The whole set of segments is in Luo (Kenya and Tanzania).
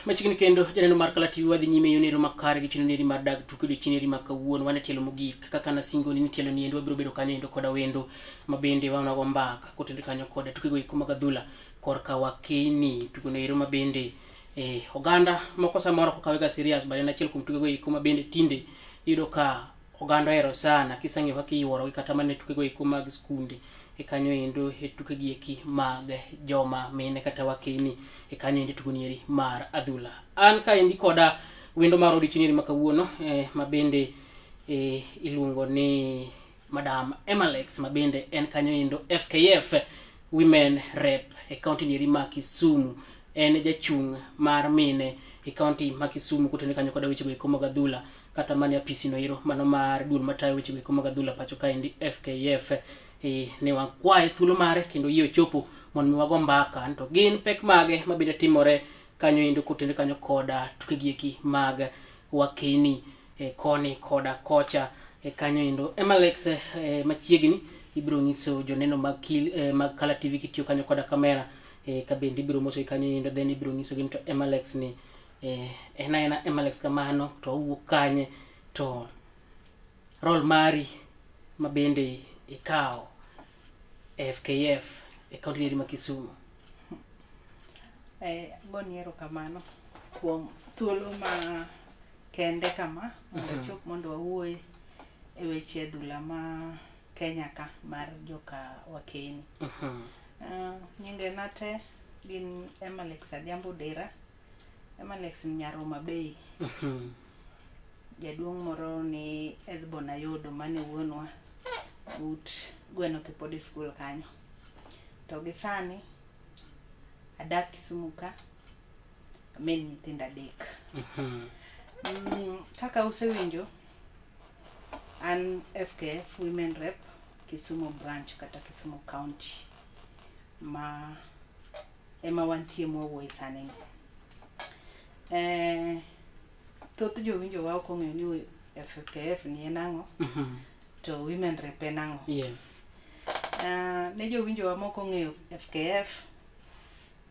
Machigni kendo janeno mar Kala TV wadhi nyime yonero makare gi chenro mar dag tuke di chenro ma kawuono wane tielo mogik kaka na singo ni tielo ni endo biro bedo kanyo endo koda wendo mabende wana go mbaka kotende kanyo koda tuke go iko magadhula korka wakini tugo no ero mabende oganda moko samoro ko kawega serious bali na chiel kum tuke go iko mabende tinde yudo ka oganda ero sana kisang'e kaka iworo kata mane tuke go iko mag skunde kanyo endo tuke gi eki mag joma mine kata wakini kanyo endo tugo nieri mar adhula an ka endi koda wendo mar odiochieng' makawuono mabende iluongo ni Madam Emalex mabende en kanyo endo FKF Women Rep county nieri ma Kisumu en jachung' mar mine county ma Kisumu kotene kanyo koda weche go iko mag adhula kata mane apisi no ero mano mar duol matayo weche go iko mag adhula pacho ka endi FKF ne wakwaye thuolo mare kendo yie chopo mon mi wago mbaka to gin pek mage mabende timore kanyo endo kotende kanyo koda tuke gieki mag wakini koni koda kocha kanyo endo Emalex machiegni ibiro nyiso joneno mag Kala TV kitiyo kanyo koda kamera kabende ibiro moso kanyo endo then ibiro nyiso gin to Emalex ni ena Emalex kamano to owuok kanye to role mari mabende ikao FKF county nieri ma Kisumu. Goniero kamano kuom thuolo ma kende kama mondo chop mondo wawuoye weche adhula ma Kenya ka mar joka wakeni. Nyinge nate gin Emalex Adhiambo Dera. Emalex ni nyaro mabei. Jaduong' moro ni Esbon Ayodo mane wuonwa but gweno kipodi school kanyo. To gisani adak Kisumu ka amen nyithinda adek. Kaka usewinjo an FKF Women Rep Kisumu branch kata Kisumu County ma ema wantie mowuoye sani. Thoth jowinjo wa ok ong'eyo ni FKF ni en ang'o to Women Rep en ang'o. Yes. Ne jowinjo wa moko ong'eyo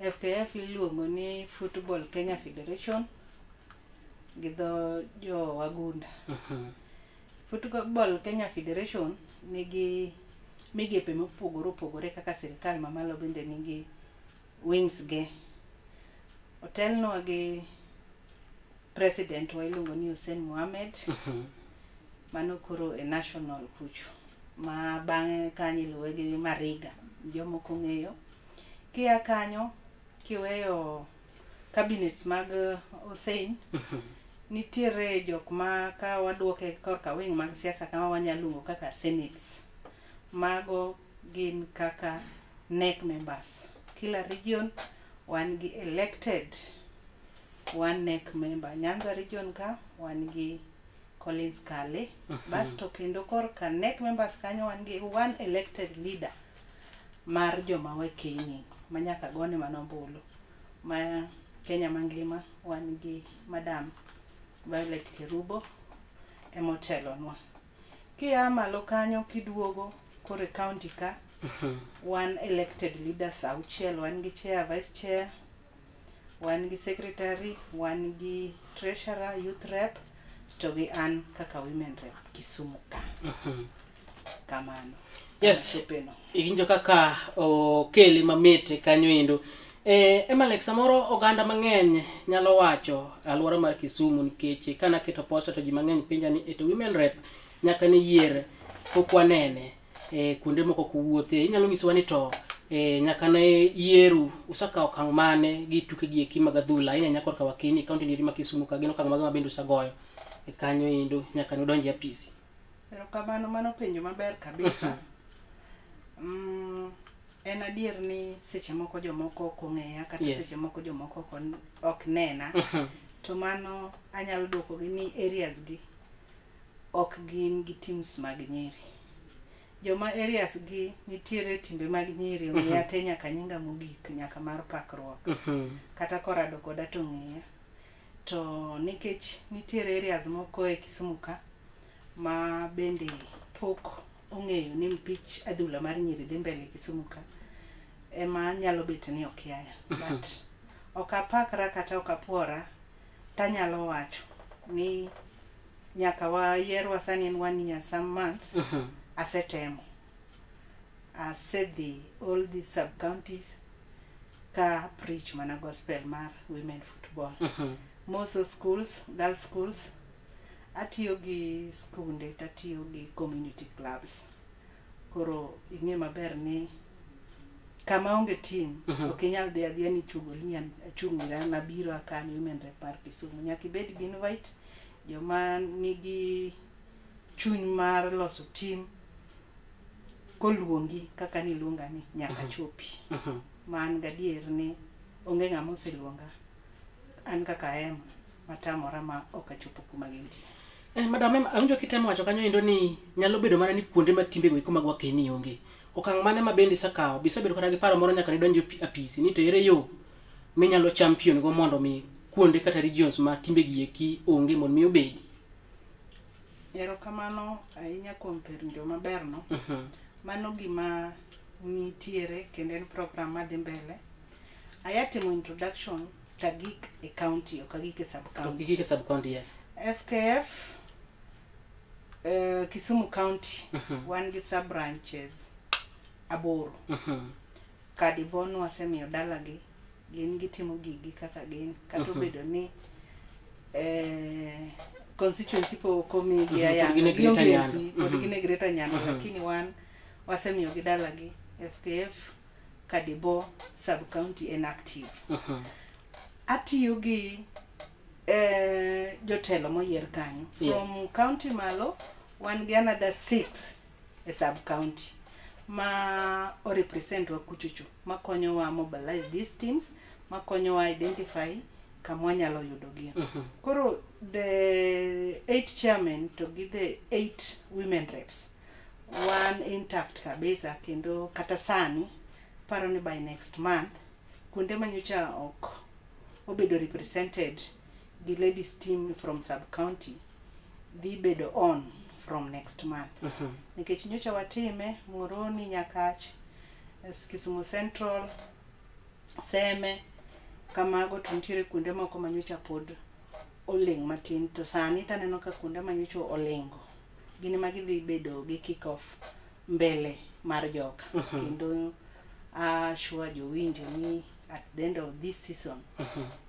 FKF iluongo ni Football Kenya Federation gi dho jo wagunda. Football Kenya Federation nigi migepe mopogore kaka sirikal mamalo bende nigi wings ge. Otelno gi president wa iluongo ni Hussein Mohamed mano koro e national kucho ma bang'e kanyo iluwe gi Mariga jomoko ng'eyo. Kia kanyo kiweyo cabinets mag Hussein nitiere jok ma ka waduoke korka wing mag siasa kama wanyaluongo kaka senates. Mago gin kaka NEC members. Kila region wan gi elected one NEC member. Nyanza region ka wan gi Collins Kale. Basto kendo korka NEC members kanyo wan gi one elected leader mar joma wakeni manyaka gone manombulu. Ma Kenya mangima wan gi Madam Violet Kerubo emotelo nwa. Kia malo kanyo kiduogo kore county ka one elected leaders auchiel, wan gi chair, vice chair, wan gi secretary, wan gi treasurer, youth rep to gi an kaka Women Rep Kisumu ka. Kamano. Yes. Iginjo kaka kele mamete kanyo endo. Emalex samoro oganda mang'eny nyalo wacho alwora mar Kisumu nikech kana keto posta to ji mang'eny pinja ni to Women Rep nyaka ni yier kokwanene kuonde moko kuwuothe. Inyalo nyisowa ni to nyaka ne yieru usaka okang' mane gi tuke gi eki mag adhula ina nyaka korka wakini county nieri ma Kisumu ka gino okang' mag mabende usagoyo kanyo endo nyaka nodonji apisi. Erokamano mano penjo maber kabisa. En adier ni seche moko jomoko ok ong'eya kata seche moko jomoko ok nena. To mano anyalo duoko gi ni areas gi ok gin gi teams mag nyiri. Joma areas gi nitiere timbe mag nyiri ong'eya te nyaka nyinga mogik nyaka mar pakruok. Kata korado koda to ng'eya. To nikech nitiere areas moko e Kisumu ka ma bende pok ong'eyo ni mpich adhula mar nyiri dhi mbele Kisumu ka ema nyalo bet ni okiaya. But okapakra kata okapuora tanyalo wacho ni nyaka wayierwa sani en 1 year some months asetemo asedhi all the sub counties ka preach mana gospel mar women football most of schools, girls schools, atiyo gi skunde tatiyo gi community clubs. Koro ing'e maber ni kama onge team ok inyal dhi adhiya ni tugo ni achung'ira nabiro akani women rep mar Kisumu. Nyaka ibed gi invite joma nigi chuny mar loso team koluongi kaka ni luonga ni nyaka chopi. Man gadier ni onge ng'ama oseluonga an kaka Emma matamora ma ok achopo kuma gintie. Madam, awinjo kitemo wacho kanyo endo ni nyalo bedo mana ni kuonde ma timbe go kuma gwa keni onge. Okang' mane ma bende sakawo bisebedo kata gi paro moro nyaka ni donjo apisi ni to ere yo minyalo champion go mondo mi kuonde kata regions ma timbe gi eki onge mondo mi obedi. Erokamano ahinya kuom penjo maber no. Mano gima nitiere kendo en program madhi mbele. Ayatimo introduction tagik e county o kagik e sub county. Tagik e sub county, yes. FKF Kisumu County wan gi sub branches aboro. Kadibon wasemiyo dalagi gin gitimo gigi kaka gin kata obedo ni constituency po komigi ayanga gine Greater Nyando lakini wan wasemiyo gi dalagi. FKF Kadibo sub county en active. Atiyo gi jotelo moyier kanyo. From county malo wan gi another 6 e sub county ma o represent wa kuchuchu makonyo wa mobilize these teams, makonyo wa identify kama wanyalo yudogi. Koro the 8 chairmen to gi the 8 women reps one intact kabisa kendo kata sani paro ni by next month kuonde manyocha ok obedo represented the ladies team from sub county dhi bedo on from next month. Nikech nyocha watime Muhoroni, Nyakach, Kisumu Central, Seme kamago to nitiere kuonde moko manyocha pod oling matin to sani taneno ka kuonde manyocha olingo gine magidhi bedo gi kick off mbele mar joka. Kendo sure jowinjo ni at the end of this season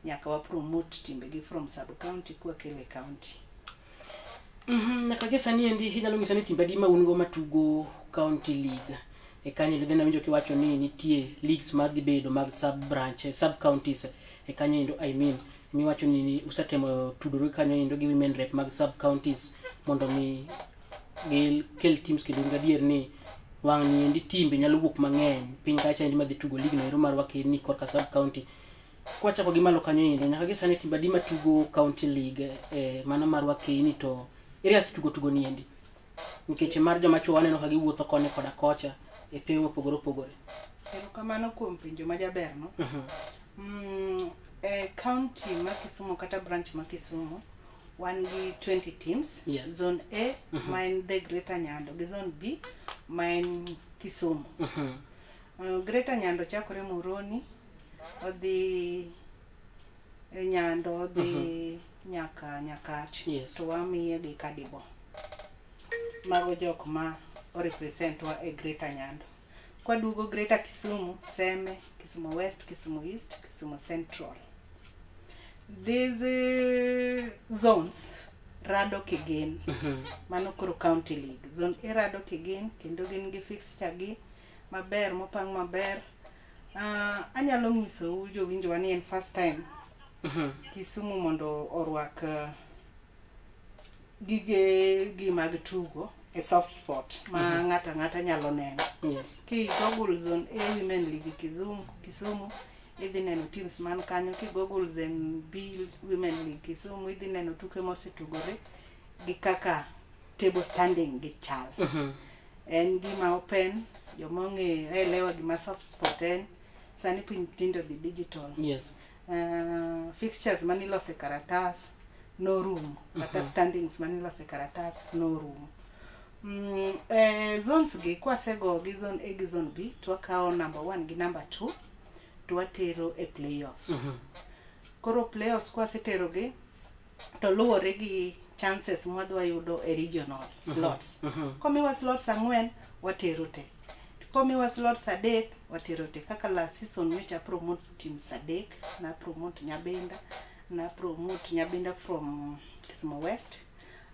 nyaka wa promote timbe gi from sub county kwa kele county. Nakagesa ni endi hinyalo ng'isa ni timbe di ma ungo matugo county league e kanyo le dena winjo kiwacho ni nitie leagues mar dhi bedo mag sub branch sub counties e kanyo endo I mean mi wacho ni usatemo tudore kanyo endo gi women rep mag sub counties mondo mi kel teams kendo ngadier ni wang' ni endi timbe nyalo wuok mang'eny piny kacha endi madhi tugo league no ero mar wakeni ni korka sub county. Kwachako gi malo kanyo endo nyaka gisa ni timbe di matugo county league mano mar wakeni to ere tugo ni endi nikech mar joma chuo waneno ka giwuotho kone koda kocha e piny mopogore opogore. Erokamano kuom penjo ma jaber no. County ma Kisumu kata branch ma Kisumu wan gi 20 teams. Zone A main the Greater Nyando gi zone B main Kisumu. Greater Nyando chakore Muhoroni odhi Nyando odhi nyaka Nyakach to wamiye gi Kadibo. Mago jok ma o represent wa e Greater Nyando. Kwa dugo Greater Kisumu, Seme, Kisumu West, Kisumu East, Kisumu Central. These zones rado Kigen. Mano koro county league. Zone A rado Kigen kendo gin gi fixture gi maber mopang maber. Anyalo nyiso jowinjo wa ni en first time Kisumu mondo orwak gige gi mag tugo e soft spot ma ngata nyalo neno. Ki Google Zone A Women League Kisumu idhi neno teams man kanyo. Ki Google Zone B Women League Kisumu idhi neno tuke mosetugore gi kaka table standing gi chal. En gima open jomong'e elewa gima soft spot en sani piny tindo the digital. Fixtures manilose karatas no room kata standings manilose karatas no room. Zones gi kwasego gi zone A gi zone B to wakawo number 1 gi number 2 to watero e playoffs. koro playoffs kwaseterogi to luwore gi chances mwadwa yudo e regional slots. Komiwa slots 4 watero te, komiwa slots 3 watero te. Kaka last season nyocha promote teams 3, na promote Nyabinda from Kisumu West,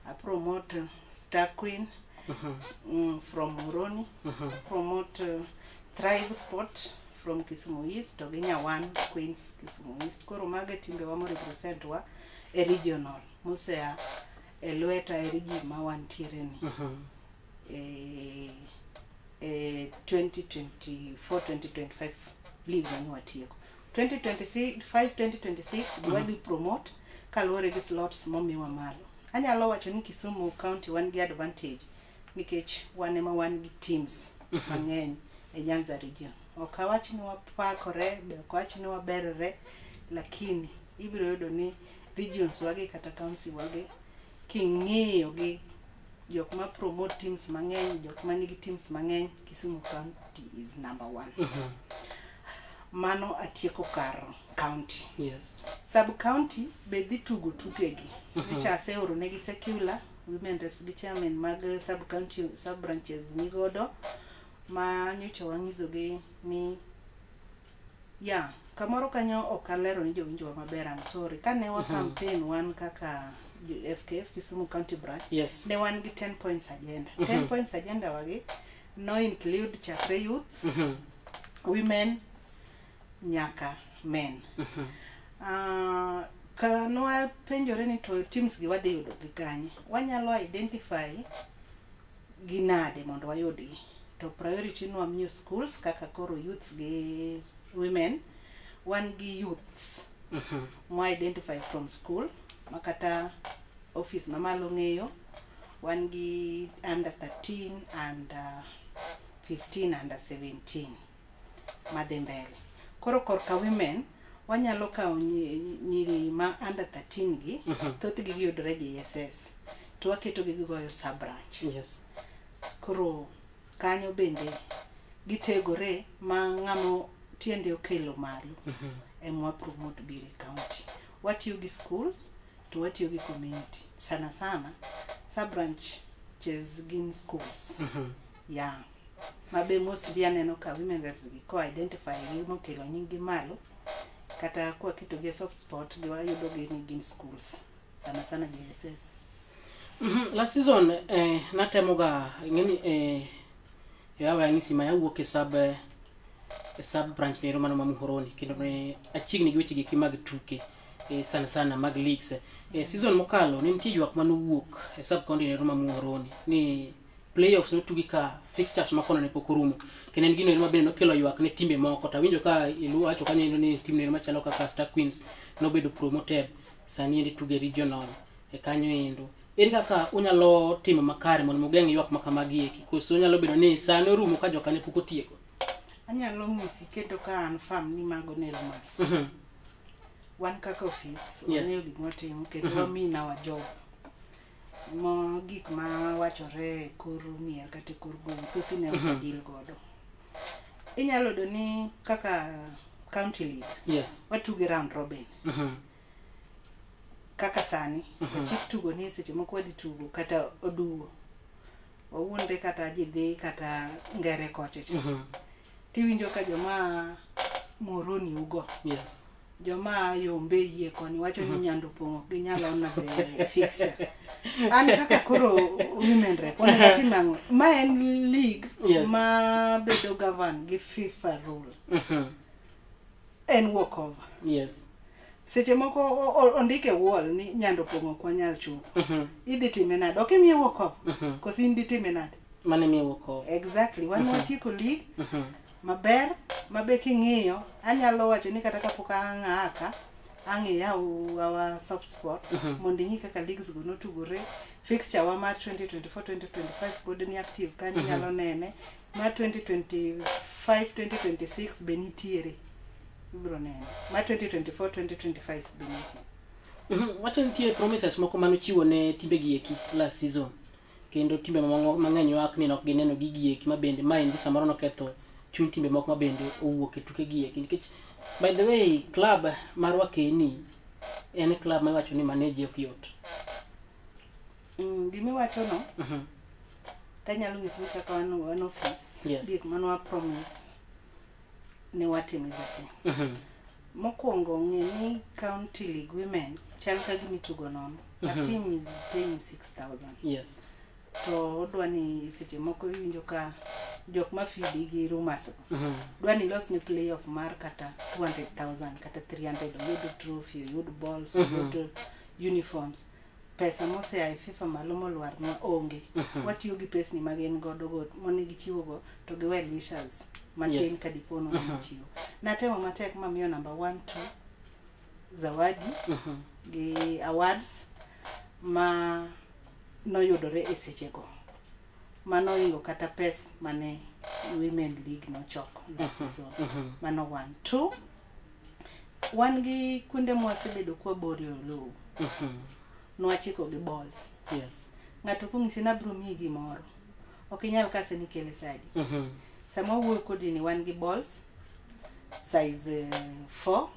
I promote Star Queen from Moroni, promote Thrive Sport from Kisumu East, to gi Nyawan Queens Kisumu East. Koro mage timbe wa mo represent wa e regional musea e lweta e regi ma wantiere ni 2024-2025 league mani watieko. 2025-2026 dwadhi promote kaluwore gi slots momiwa malo. Anyalo wacho ni Kisumu County wan gi advantage nikech wan ema wan gi teams mang'eny e Nyanza region. Ok awach ni wapakore, be ok awach ni waberre, lakini ibiro yudo ni regions wage kata county wage king'iyo gi jok ma promote teams mang'eny, jok ma nigi teams mang'eny, Kisumu County is number 1. Mano atieko kar county. Yes. Sub county be dhi tugo tukegi. Nyocha aseoro negi secular women reps gi chairman mag sub county sub branches nigodo, ma nyocha wang'isogi ni kamoro kanyo ok alero ni jowinjwa maber, I'm sorry. Kane wa campaign wan kaka FKF Kisumu County branch, Yes. ne wan gi 10 points agenda. 10 points agenda wagi no include chakre youth, women nyaka men. Kanwa penjore ni to teams gi wadhi yudo gi kanye, wanyalo identify gi nade mondo wayudgi. To priority no miyo schools kaka koro youths gi women. One gi youths mo identify from school makata office mamalo ng'eyo. One gi under 13 and 15 under 17 madhi mbele. Koro korka women wanyalo kawo nyiri ma under 13 gi, thothgi giyudore JSS, to waketo gi goyo sub branch. Yes. Koro kanyo bende gitegore ma ng'amo tiende okelo malo emwa promote bire county. Watiyo gi schools to watiyo gi community. Sana sub branches gin schools. Mabe mostly aneno ka women reps gi ko identify gi mokelo nyingi malo, kata kwa kito gi soft spot gi wayudo gi ni gin schools. Sana JSS. Last season natemoga ngeni yawa ngisi ma yawuok e sub branch ne romano mamuhoroni kendo ne achiegni gi weche gi mag tuke sana mag leagues. Season mokalo ne nitie ywak manowuok e sub county ne mamuhoroni ni playoffs no tugi ka fixtures makono ne pokorumo, kendo en gino ma bende nokelo ywak ne timbe moko. Ta winjo ka iluwa acho kanyo ni team ne machalo kaka Star Queens no bedo promoted sani ende tuge regional e kanyo endo. Ere kaka unyalo timo makare mondo mugeng' ywak makamagi eki, koso unyalo bedo ni sano rumo ka joka ne pok otieko? Anyalo ng'isi kendo ka an farm ni mago ne rumas. Wan kaka office wang'eyo gik matimo kendo wamina wa job mo gik ma wachore kor mier kata kor gweng' thothne deal godo. Inyalo do ni kaka county league. Yes. Watuge round robin. Kaka sani chik tugo ni seche moko wadhi tugo kata oduo, wawuonde kata jidhi kata ngere koche tiwinjo ka joma Moroni ugo. Yes. Joma yombe yie koni wacho ni nyando pongo ginyalo na the fixture. An kaka koro women rep onego timang'o ma en league ma bedo govern gi FIFA rules. En walk over. Yes. Seche moko ondike wall ni nyando pongo kwa nyal chupo. Idhi time nade? Ok imiye walk over. Kosi indi time nade? Mane miye walk over. Exactly. Wan watieko league maber, mabe king'iyo anyalo wacho ni kata kapok ang'aka ang'iyawo our soft spot mondo ing'i kaka leagues go notugore. Fixture wa mar 2024-2025 pod ni active kanyo nyalo nene. Ma 2025-2026 be nitiere. Ibro nene. Ma 2024-2025 be nitiere. Wacho nitie promises moko manochiwo ne timbe gi eki last season. Kendo timbe mang'eny wak ni nok gineno gigi eki mabende ma indi samoro noketho chuny timbe moko mabende owuok e tuke gi eki. Nikech by the way club marwa Keni en club ma wacho ni manage ok yot. Gimi wacho no tanyalo nyisi kaka wan office gik manwa promise ne watimiza te. Mokwongo ng'e ni county league women chal ka gimi tugo nono. A team is paying 6,000. Yes. To odwani seche moko iwinjo ka jok ma feed gi rumas dwani los ni playoff mar kata 200,000 kata 300 oyud trophy oyud balls oyud uniforms. Pesa mose ai FIFA malo molwar ma onge. Watiyo gi pesa ni magen godo mone gichiwo go to gi well wishers matin ka dipono gichiwo. Natemo matek mamiyo number 1 2 zawadi gi awards ma noyudore e sechego. Mano ingo kata pes mane women league no choko. Mano 1 2 wan gi kunde mwasebedo kwa borio low. Nwachiko gi balls. Yes. Ngato kungisi na bro mi gimoro. Ok inyal kase ni kele sadi. Sama wuoyo kodi ni wan gi balls size 4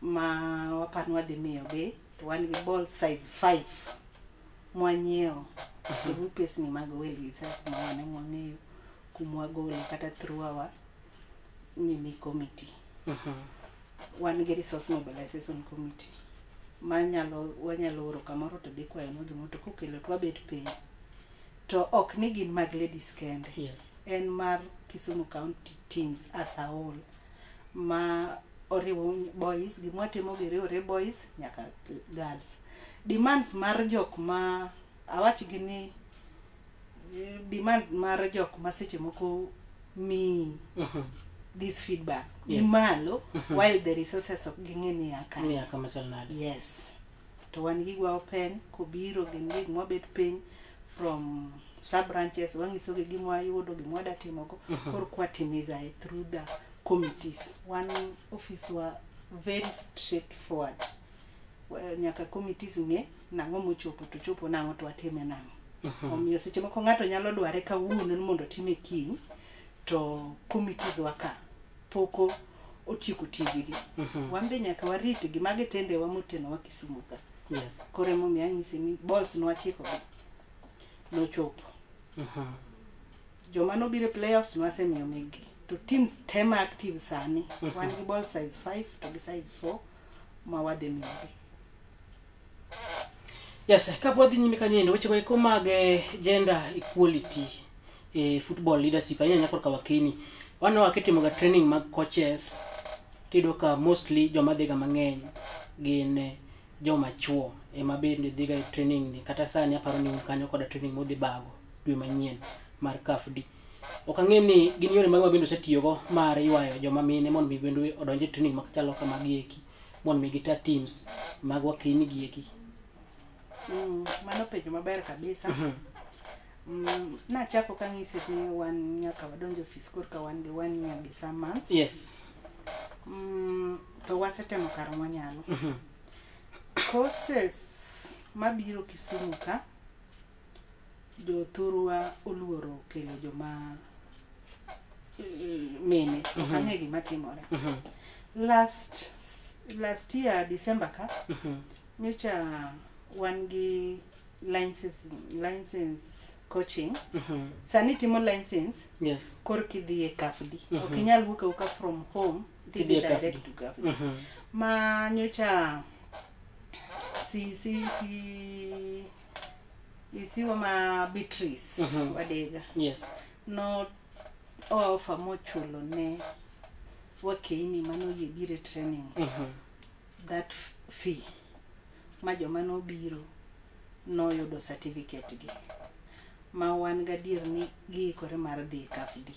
ma wapanwa dhi miyo be to wan gi balls size 5 mwanyeo the pes ni mag well research ma wane mwang'eyo kumwa gole kata through our ni committee. Wan gi resource mobilization committee wanyalo oro kamoro to dhi kwayo no gimo to kokelo to wabet piny to ok ni gin mag ladies kende. Yes. En mar Kisumu County teams as a whole ma oriwo boys gimwatimo giriwore boys nyaka girls. Demands mar jok ma awach gini demand mar jok ma seche moko mi this feedback imalo while the resources of gingeni aka yes to wan gigwa open kobiro gin gik mwabet piny from sub branches wangiso gi gimwa yudo gimwa datimo go kor kwatimiza through the committees. One office wa very straightforward. Nyaka committees nge nango mochopo to chopo nango to atime nango. Omiyo seche moko ngato nyalo dware kawuono mondo time kiny to committees waka poko otieko tigiri. Wambe nyaka warit gima gitende wa moteno wa Kisumu ka. Yes. Kore momi anyisi ni balls nwachiko no chopo. Joma no bire playoffs nwasemiyo megi. To teams tema active sani wan gi ball size 5 to gi size 4 ma wadhi miyo. Yes, kapwa dhi nyime kanyendo weche go mag gender equality football leadership anya nyako ka wakini wana wakitimo ga training mag coaches tido ka mostly joma dhiga mang'eny gin joma chuo ema bende dhiga training ni kata sani aparo ni kanyo koda training modhi bago dwe manyien mar CAFD. Okang'e ni gin yore mag mabendo setiyogo mar ywayo joma mine mon mi bendo odonje training makchalo kama gieki mon mi gita teams mag wakini gieki. Mano penjo maber kabisa. Na chako kang'ise ni wan nyaka wadonjo office kor ka wan gi 1 year gi some months. Yes. To wasetemo kar mwanyalo. Courses mabiro Kisumu ka jo thurwa oluoro kelo joma mene ang'e gima timore. Last year December ka nyocha wan gi license coaching sani timo license. Yes. Kor kidhi e CAFD okinyal wuok from home dhi direct to CAFD. Ma nyocha isiwa ma Beatrice Wadega. Yes. No offer mochulo ne wakini mano yebire training that fee ma joma no biro no yudo certificate gi ma wan gadier ni giikore mar dhi CAFD.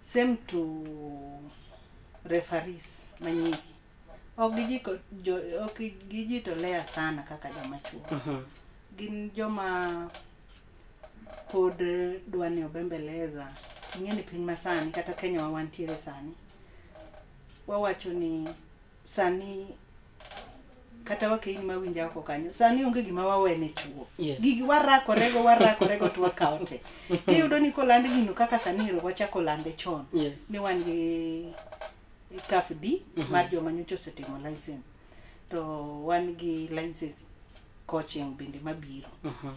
Same to referees manyiri ok gijitolea sana kaka joma chuo. Gin joma pod dwani obembeleza ting'eni piny masani kata Kenya wa wantiere sani wawacho ni sani kata wakini mawinja oko kanyo sani onge gima wawene chuo. Yes. Gigi warakorego to wakaote. Iyudo ni kolandi gino kaka sani wachako lande chon. Yes. Ni wan gi CAFD mar joma nyocha osetimo license. to wan gi license coaching bende mabiro.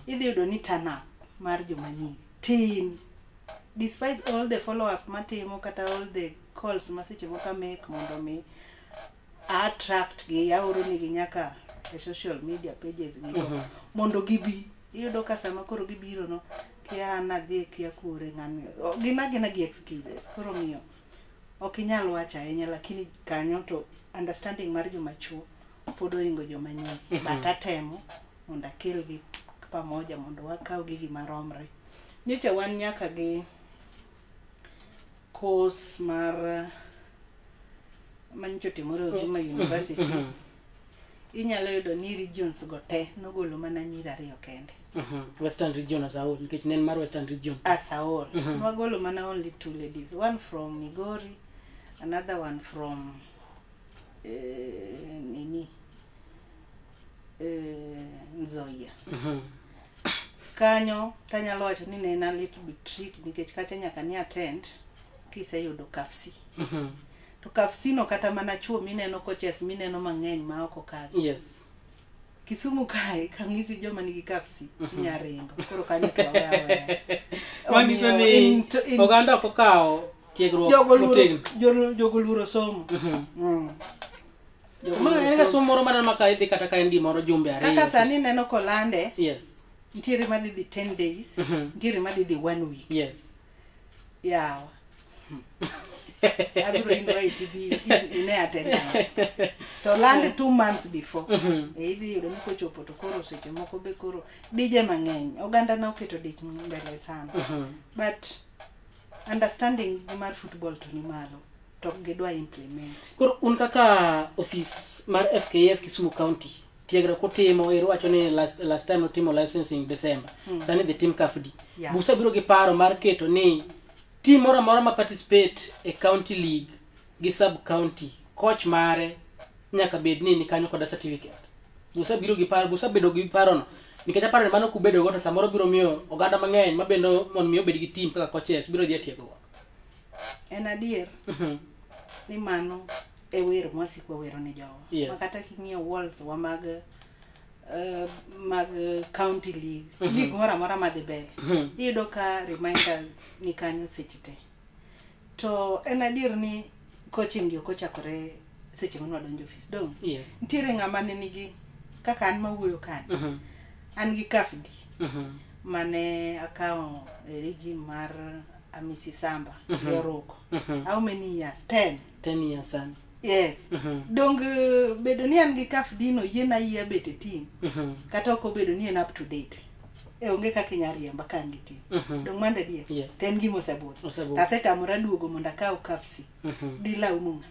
Idhi yudo ni turn up mar joma nyiri tin, despite all the follow up matimo kata all the calls ma seche moko make mondo mi attract gi aoro ni gi nyaka e social media pages gi mondo gibi. Iyudo ka sama koro gibiro no kia na dhi kia kure ng'ani gina gi excuses, koro miyo ok inyal wacha ahinya, lakini kanyo to understanding mar joma chuo pod oingo joma nyiri. But atemo mondo akel gi pamoja mondo wakaw gi gima romre. Nyocha wan nyaka gi course mar manyo timore Uzuma University. Inyalo yudo ni regions go te nogolo mana nyiri 2 kende. Western region as a whole, nikech nen mar Western region as a whole. Nwagolo mana only 2 ladies, one from Migori, another one from Nzoia. Kanyo tanyalo wacho ni ne na little bit tricky nikech kacha nyaka ni attend kiseyudo kafsi. To kafsi no kata mana chuo mineno coaches mineno mang'eny ma oko kadhi. Yes. Kisumu kae kang'isi joma nigi kafsi nyaringo. Koro kanyo to awe. Mangiso ni oganda ok okawo tiegruok jogoluro somo. Ma ene somo moro mana maka idhi kata ka endi moro jumbe ariyo. Kaka sani neno kolande. Yes. Ntiere madhi 10 days, ntiere madhi 1 week. Yes. Yawa. Abiro invite be in attendance. To land 2 months before. Idhi yudo ni kochopo to koro seche moko be koro dije mang'eny. Oganda na oketo dich mbele sana. But understanding mar football to ni malo to gidwa implement. Koro un kaka office mar FKF Kisumu County tiegra kotimo ero wacho ni last time otimo licensing December. Sani the team kafdi. Busa biro gi paro mar keto ni team mora ma participate e county league gi sub county coach mare nyaka bed ni kanyo koda certificate. Busa biro gi paro, busa bedo gi paro no nikech paro ni mano kubedo go to samoro biro miyo oganda mang'eny mabendo mon miyo bed gi team kaka coaches biro dhi tiego. En adier. Ni mano e wero mwasiko wero ni jowa. Yes. Makata king'iyo walls wa mag county league. League mora madhi mbele. Iyudo ka reminders ni kanyo seche te. To en adier ni coaching yo kochakore seche mano donjo office dong. Yes. Ntiere ng'ama ne nigi kaka an mawuoyo kan. An gi kafdi. Mane akawo regime mar Amisi Samba Yoroko. How many years? 10 years son. Yes. Dong bedo ni an gi kafdi no yena yie bete team. Kata ok obedo ni en up to date. Onge kaka nyariemba kan gi team. Dong mande die. Yes. Ten gi mosebut. Kasetamora duogo mondo akaw kafsi. Dila umunga.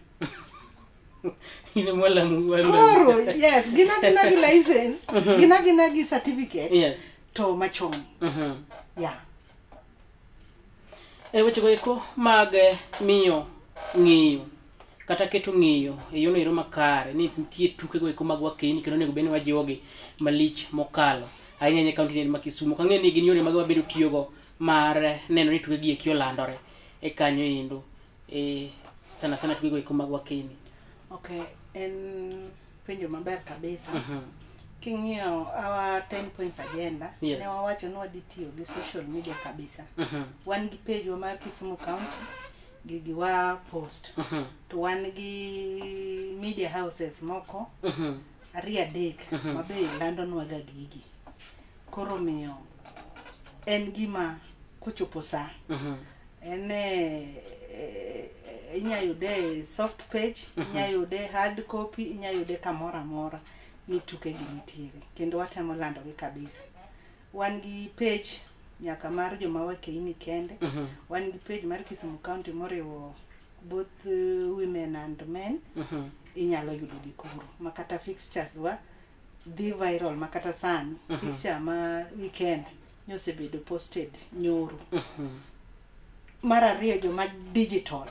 Ine mwala mwala. Koro, yes, gina gi license, gina gi certificate. Yes. To machon. Yeah. Weche go eko mag miyo ng'iyo kata keto ng'iyo e yono ero makare ni nitie tuke go eko mag wakeni kendo nego bene wajiwogi malich mokalo ahinya kaunti ma Kisumu. Kang'e ni gin yore mag wabedo tiyogo mar neno ni tuke gi eki olandore e kanyo endo sana tuke go eko mag wakeni. Okay, en penjo maber kabisa. King'iyo our 10 points agenda, yes. Ne wawacho ni wadhi tiyo gi social media kabisa. Wan gi page wa mar Kisumu County, gigi wa post. To wan gi media houses moko, 2-3 mabe landonwa ga gigi. Koro miyo en gima kuchopo sa. Inya yude soft page, inya yude hard copy, inya yude kamora mora. Ni tuke gi nitiere kendo watemo lando gi kabisa. Wan gi page nyaka mar joma wakeni kende. Wan gi page mar Kisumu County moriwo both women and men. Inyalo yudo gi kuro makata fixtures wa dhi viral makata sani. Fixture ma weekend nyosebedo posted nyoro. Mar ariyo joma digital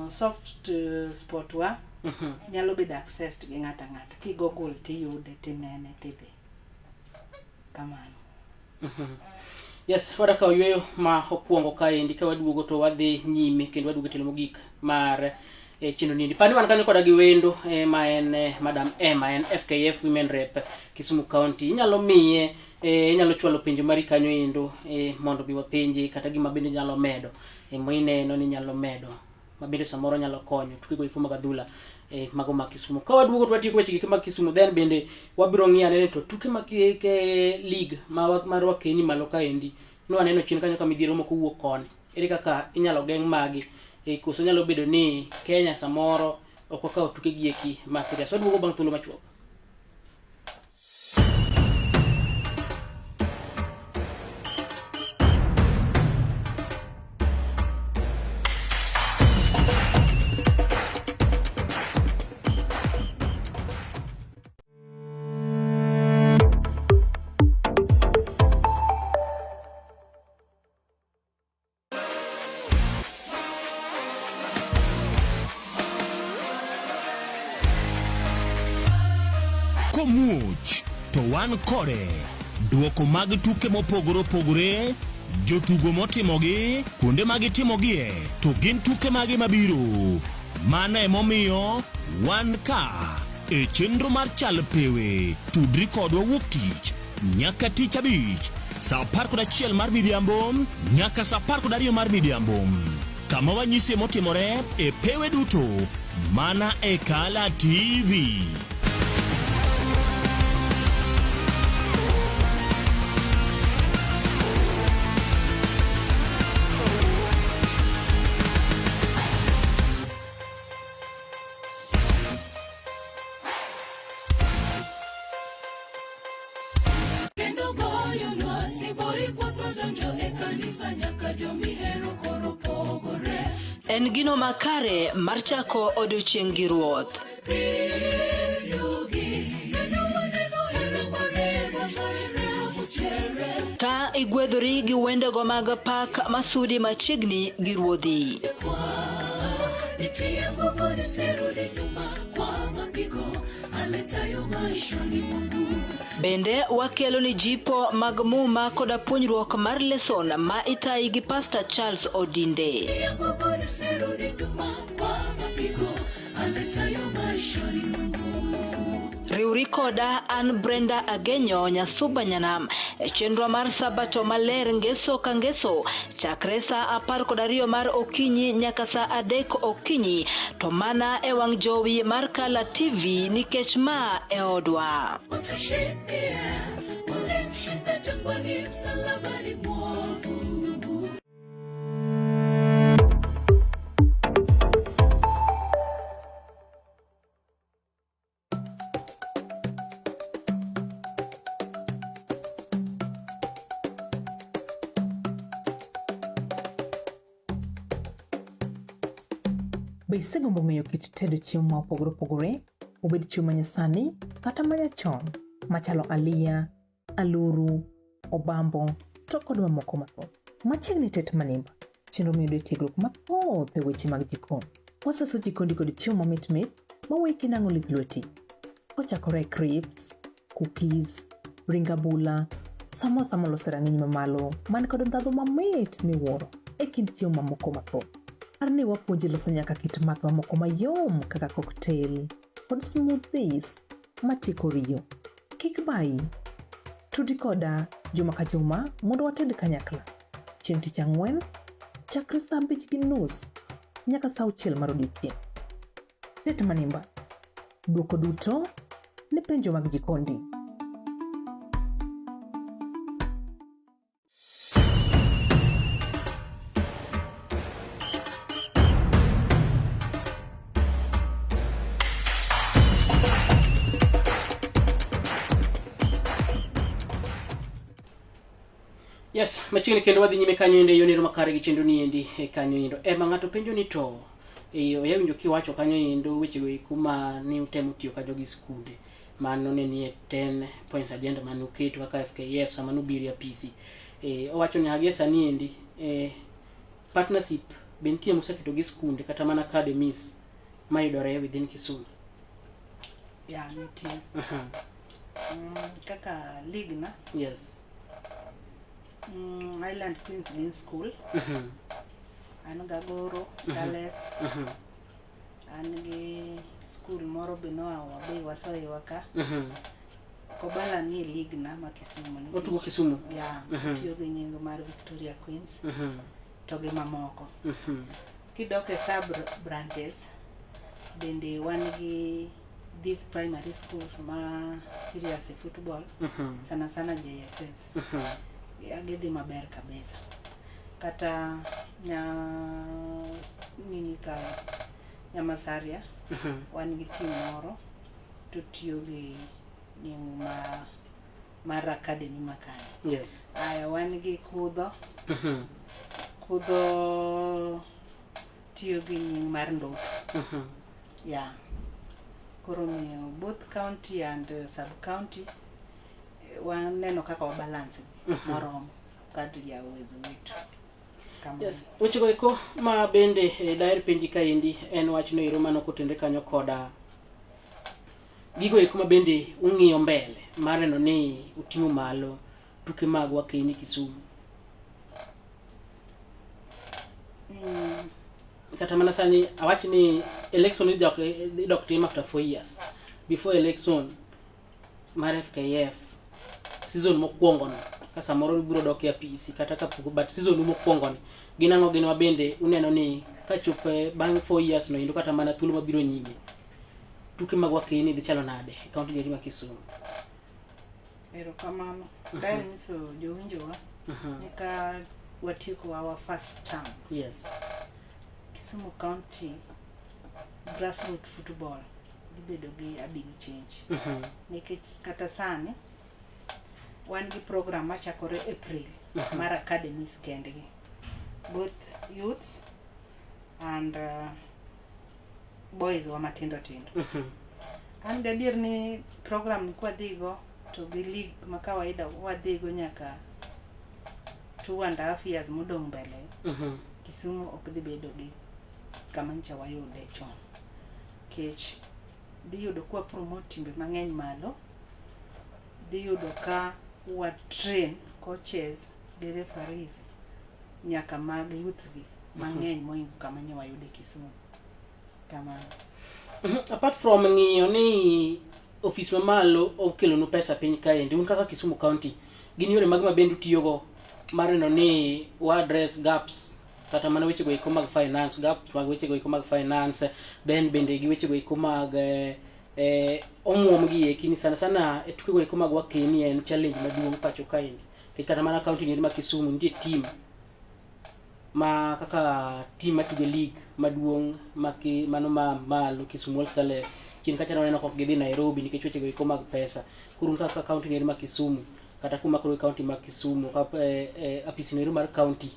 soft sport wa nyalo bedo accessed gi ng'ata ki Google tiyude tinene tidhi kamano. Yes, wadaka oyweyo ma okwongo kaendi ka waduogo to wadhi nyime kendo waduogo telo mogik mar chino nini pandi wan kanyo koda gi wendo ma en Madam Emma en FKF Women Rep Kisumu County. Inyalo miye inyalo chwalo penjo mari kanyo endo mondo bi wapenje kata gima bende nyalo medo moineno ni nyalo medo mabende samoro nyalo konyo tukigo iko mag adhula mago ma Kisumu. Ka waduogo to watieko weche mag Kisumu, then bende wabiro ng'iane to tuke mag league mar wakeni malo kaendi no aneno chien kanyo ka midhiero moko wuok koni. Ere kaka inyalo geng' magi koso nyalo bedo ni Kenya samoro ok okawo tuke gieki ma serious. Waduogo bang' thuolo machuok. Komuch to wan kode duoko mag tuke mopogore opogore, jotugo motimogi, kuonde mag timogie, to gin tuke mage mabiro. Mano emomiyo wan ka e chenro mar chal pewe tudri kodwa wuok tich nyaka tich abich saa 11 mar midhiambo nyaka saa 12 mar midhiambo, kama wanyise motimore e pewe duto mana e Kala TV. En gino makare mar chako odiochieng' gi ruoth. Ka igwedhori gi wendego mag pak masudi machiegni gi ruodhi. Bende wakelo ni jipo mag muma koda puonjruok mar lesson ma itayi gi Pastor Charles Odinde. Riuri koda an Brenda Agenyo Nyasuba Nyanam e chenro mar Sabato maler ngeso ka ngeso chakre saa 12 mar okinyi nyaka saa 3 okinyi, to mana e wang' jowi mar Kala TV nikech ma e odwa. Be isegombo ng'eyo kit tedo chiemo ma opogore opogore, obed chiemo manyasani kata manyachon, machalo aliya, aluru, obambo, to kod mamoko mathoth? Machiegni Tet Manimba, chenro miyudo tiegruok mathoth e weche mag jikon. Waseso jikondi kod chiemo mamit mit maweki nang'o lith lweti. Kochakore crips, cookies, ring abula, samosa molose rang'iny mamalo man kod ndhadhu mamit miwuoro e kind chiemo mamoko mathoth. Arne wapuonji loso nyaka kit math mamoko mayom kaka cocktail kod smoothies matieko riyo. Kik bayi, tudi koda juma ka juma mondo wated kanyakla. Chieng' tich ang'wen, chakre saa 5:30 nyaka saa 6 mar odiechieng'. Tet Manimba, duoko duto ne penjo mag jikondi. Yes, machiegni kendo wadhi nyime kanyo ende yonero makare gi chenro ni endi kanyo endo. Ma ng'ato penjo ni to oyawinjo kiwacho kanyo endo weche go kuma ni utemo tiyo kanyo gi skunde. Mano ne nie 10 points agenda manu keto kaka FKF sama nubiri ya PC. Owacho ni agesa ni endi partnership bentie museketo gi skunde kata mana academies mayudore within Kisumu. Ya nitie. Kaka league na. Yes. Island Queens in school. An Gagoro, Starlets. wan gi skul moro be wabe wasoiwa ka. Kobala ni league na ma Kisumu ni. Otugo Kisumu. Ya, tiyo gi nying mar Victoria Queens. To gi mamoko. Kidok e sub branches bende wan gi these primary schools ma serious e football. Sana sana JSS. Agedhi maber kabisa. Kata Nyamasaria wan gi team moro to tiyo gi nying mar academy makani. Yes. Aya wan gi kudho tiyo gi nying mar Ndoto. Yeah. Koro miyo both county and sub county wan neno kaka wa balance moromo kadri ya uwezo wetu. Yes, weche go eko ma bende daher penji kaendi en wach no ero mano kotende kanyo koda gigo eko ma bende ung'iyo mbele mar neno ni uting'o malo tuke magwa kini Kisumu. Kata mana sani awach ni election idok tim after 4 years. Before election mar FKF season mokwongo no kasa moro biro dok ya PC kata kapuko but season mokwongo ni ginango gin mabende uneno ni kachope bang 4 years no indo kata mana thuolo mabiro nyime tuke magwa kini dhi chalo nade kaunti gari ma Kisumu. Ero kamano dai niso jowinjowa nika watieko our first term. Yes. Kisumu County grassroots football dibedo gi a big change. Nikech kata sani wan gi program machakore April mar academies kendgi, both youths and boys wa matindo tindo. An gadier ni program ni kwa dhigo to gi league ma kawaida wadhigo nyaka 2.5 years modong mbele. Kisumu ok dhi bedo gi kama ncha wayude chon. Kech dhi yudo kwa promote timbe mang'eny malo, dhi yudo ka wa train coaches gi referees nyaka mag youth gi mang'eny moingo kama nyo wayude Kisumu. Kama apart from ng'iyo ni office mamalo okelo no pesa piny kaendi un kaka Kisumu County gin yore mag mabendu tiyogo mar neno ni wa address gaps kata mana weche go iko mag finance gaps mag weche go iko mag finance then bende gi weche go iko mag omwom gi ekini sana tuke go iko mag wakeni en challenge maduong' pacho kaendi kata mana county ni ma Kisumu nitie team ma kaka team matugo league maduong' mano malo Kisumu All Stars chien kacha neno kok gidhi Nairobi nikech weche go iko mag pesa kurun kaka county ni ma Kisumu kata kuma koro county ma Kisumu apisi no mar county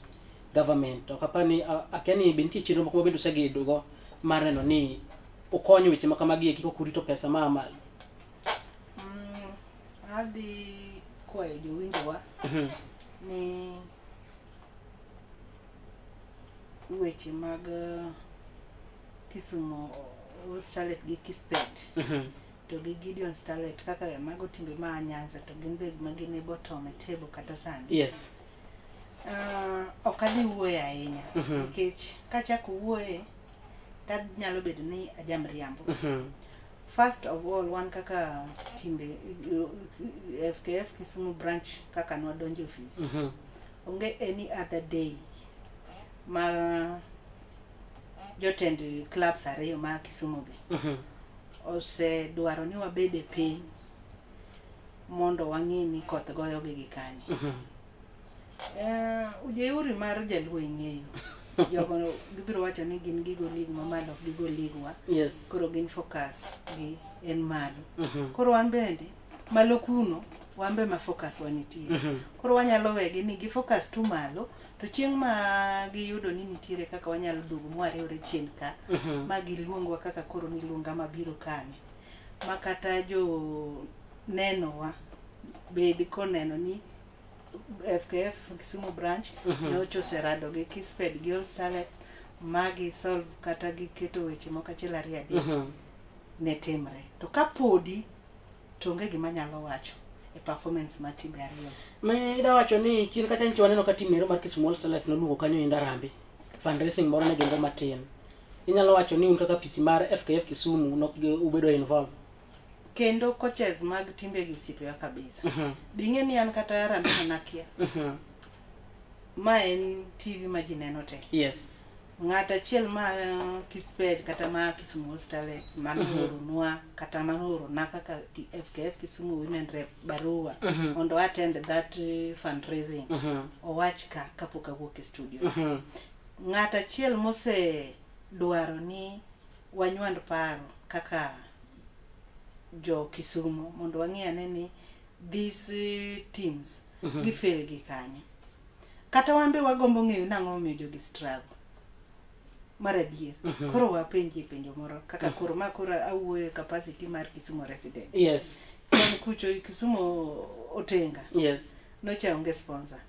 government okapani akiani bentie chenro moko bendo segedo go mar neno ni okonyo weche makamagi kiko kurito pesa ma malo. Adi kwa jowinjowa ni weche mag Kisumu All Stars gi Kispet to gi Gideon Starlet kaka mago timbe ma Nyanza to gin be magine bottom table kata sani. Yes. Okadhi wuoye ahinya nikech kachako wuoye tad nyalo bedo ni ajamriambo. First of all wan kaka timbe FKF Kisumu branch kaka nwadonjo office onge any other day ma jotend clubs ariyo ma Kisumu be ose dwaro ni wabede piny mondo wang'e ni koth goyo gi kanye. Ujeuri mar jaluo ing'eyo jogo gibiro wacho ni gin gigo league mamalo gigo league wa. Yes. Koro gin focus gi en malo. Koro wan bende malo kuno wan be ma focus wanitie. Koro wanyalo wegi ni gi focus tu malo to chieng' ma giyudo ni nitiere kaka wanyalo duogo mwariwre chien ka ma giluongwa kaka koro ni luonga mabiro kane ma kata jo neno wa bed koneno ni FKF Kisumu branch nocho serado gi Kispet gi All Stars magi solve kata gi keto weche moko achiel ariyo adek ne timre to kapodi to onge gima nyalo wacho e performance ma timbe ariyo. Me ida wacho ni chien kacha nchi waneno ka team nero mar Kisumu All Stars no luongo kanyo inda rambi fundraising moro ne gengo matin inyalo wacho ni un kaka PC mar FKF Kisumu nok ubedo involved kendo coaches mag timbe gi osiepewa kabisa. Bing'e ni an kata Ramiro nakia. Ma en TV ma ji neno te. Yes. Ng'at achiel ma Kisped kata ma Kisumu Starlets manoro nwa kata manoro na kaka FKF Kisumu Women Rep barua mondo attend that fundraising owach ka kapok awuok e studio. Ng'at achiel mose dwaro ni wanywand paro kaka jo Kisumu mondo wang'iyane ni these teams gifail gi kanyo. Kata wan be wagombo ng'eyo nang'o miyo jogi struggle. Mar adier. Koro wapenji penjo moro kaka koro ma koro awuoyo capacity mar Kisumu resident. Yes. Kan kucho Kisumu Otenga. Yes. Nocha onge sponsor.